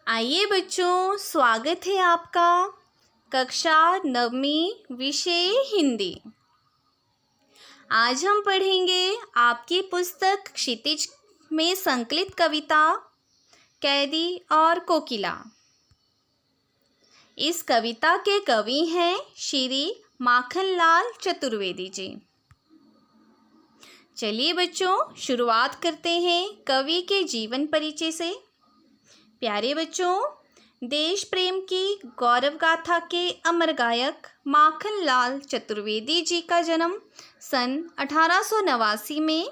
आइए बच्चों, स्वागत है आपका कक्षा 9वीं विषय हिंदी। आज हम पढ़ेंगे आपकी पुस्तक क्षितिज में संकलित कविता कैदी और कोकिला। इस कविता के कवि हैं श्री माखनलाल चतुर्वेदी जी। चलिए बच्चों, शुरुआत करते हैं कवि के जीवन परिचय से। प्यारे बच्चों, देश प्रेम की गौरव गाथा के अमर गायक माखनलाल चतुर्वेदी जी का जन्म सन 1889 में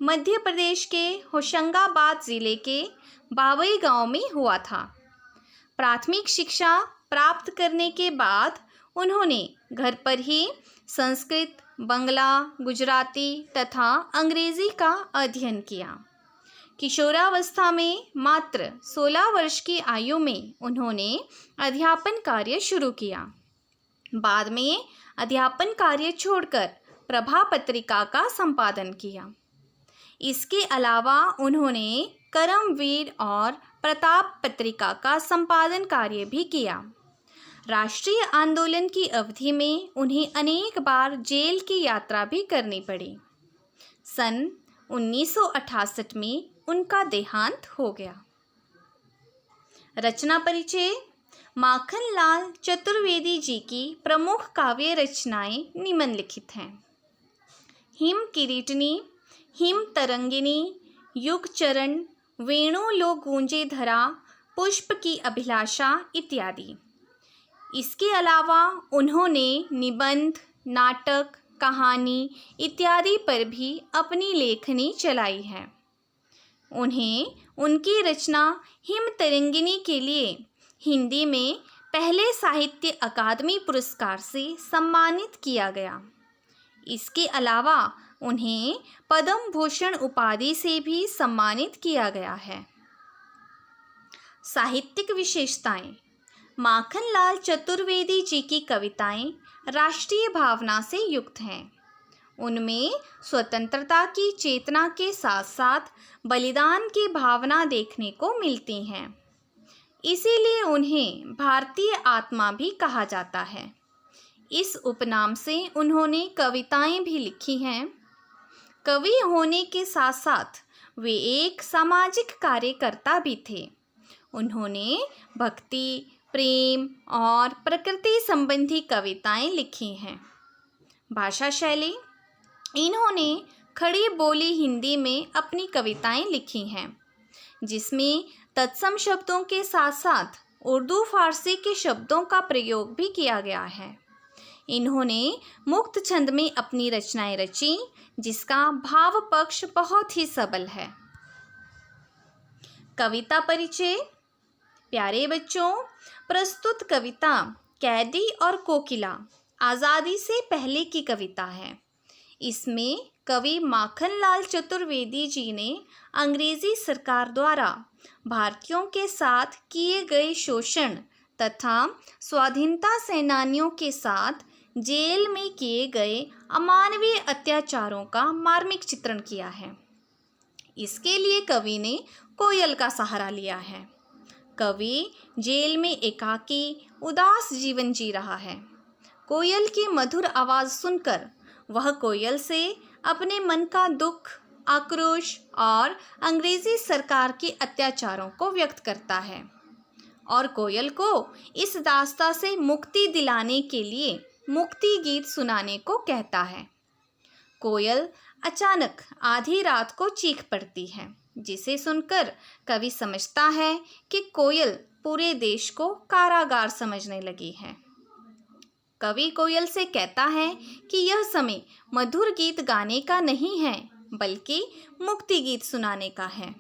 मध्य प्रदेश के होशंगाबाद ज़िले के बावई गांव में हुआ था। प्राथमिक शिक्षा प्राप्त करने के बाद उन्होंने घर पर ही संस्कृत, बंगला, गुजराती तथा अंग्रेज़ी का अध्ययन किया। किशोरावस्था में मात्र 16 वर्ष की आयु में उन्होंने अध्यापन कार्य शुरू किया। बाद में अध्यापन कार्य छोड़कर प्रभा पत्रिका का संपादन किया। इसके अलावा उन्होंने करमवीर और प्रताप पत्रिका का संपादन कार्य भी किया। राष्ट्रीय आंदोलन की अवधि में उन्हें अनेक बार जेल की यात्रा भी करनी पड़ी। सन 1968 में उनका देहांत हो गया। रचना परिचय। माखनलाल चतुर्वेदी जी की प्रमुख काव्य रचनाएं निम्नलिखित हैं। हिम किरीटनी, हिम तरंगिनी, युग चरण, वेणु लो गूंजे धरा, पुष्प की अभिलाषा इत्यादि। इसके अलावा उन्होंने निबंध, नाटक, कहानी इत्यादि पर भी अपनी लेखनी चलाई है। उन्हें उनकी रचना हिम तरंगिनी के लिए हिंदी में पहले साहित्य अकादमी पुरस्कार से सम्मानित किया गया। इसके अलावा उन्हें पद्म भूषण उपाधि से भी सम्मानित किया गया है। साहित्यिक विशेषताएं। माखनलाल चतुर्वेदी जी की कविताएं राष्ट्रीय भावना से युक्त हैं। उनमें स्वतंत्रता की चेतना के साथ साथ बलिदान की भावना देखने को मिलती हैं। इसीलिए उन्हें भारतीय आत्मा भी कहा जाता है। इस उपनाम से उन्होंने कविताएं भी लिखी हैं। कवि होने के साथ साथ वे एक सामाजिक कार्यकर्ता भी थे। उन्होंने भक्ति, प्रेम और प्रकृति संबंधी कविताएं लिखी हैं। भाषा शैली। इन्होंने खड़ी बोली हिंदी में अपनी कविताएं लिखी हैं, जिसमें तत्सम शब्दों के साथ साथ उर्दू फारसी के शब्दों का प्रयोग भी किया गया है। इन्होंने मुक्त छंद में अपनी रचनाएं रची, जिसका भाव पक्ष बहुत ही सबल है। कविता परिचय। प्यारे बच्चों, प्रस्तुत कविता कैदी और कोकिला आज़ादी से पहले की कविता है। इसमें कवि माखनलाल चतुर्वेदी जी ने अंग्रेज़ी सरकार द्वारा भारतीयों के साथ किए गए शोषण तथा स्वाधीनता सेनानियों के साथ जेल में किए गए अमानवीय अत्याचारों का मार्मिक चित्रण किया है। इसके लिए कवि ने कोयल का सहारा लिया है। कवि जेल में एकाकी, उदास जीवन जी रहा है। कोयल की मधुर आवाज़ सुनकर वह कोयल से अपने मन का दुख, आक्रोश और अंग्रेज़ी सरकार के अत्याचारों को व्यक्त करता है और कोयल को इस दास्तां से मुक्ति दिलाने के लिए मुक्ति गीत सुनाने को कहता है। कोयल अचानक आधी रात को चीख पड़ती है, जिसे सुनकर कवि समझता है कि कोयल पूरे देश को कारागार समझने लगी है। कवि कोयल से कहता है कि यह समय मधुर गीत गाने का नहीं है, बल्कि मुक्ति गीत सुनाने का है।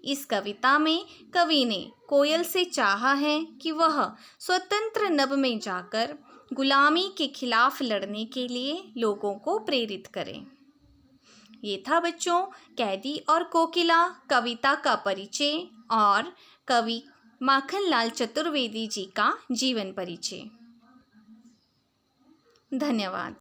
इस कविता में कवि ने कोयल से चाहा है कि वह स्वतंत्र नभ में जाकर गुलामी के खिलाफ लड़ने के लिए लोगों को प्रेरित करे। ये था बच्चों कैदी और कोकिला कविता का परिचय और कवि माखनलाल चतुर्वेदी जी का जीवन परिचय। धन्यवाद।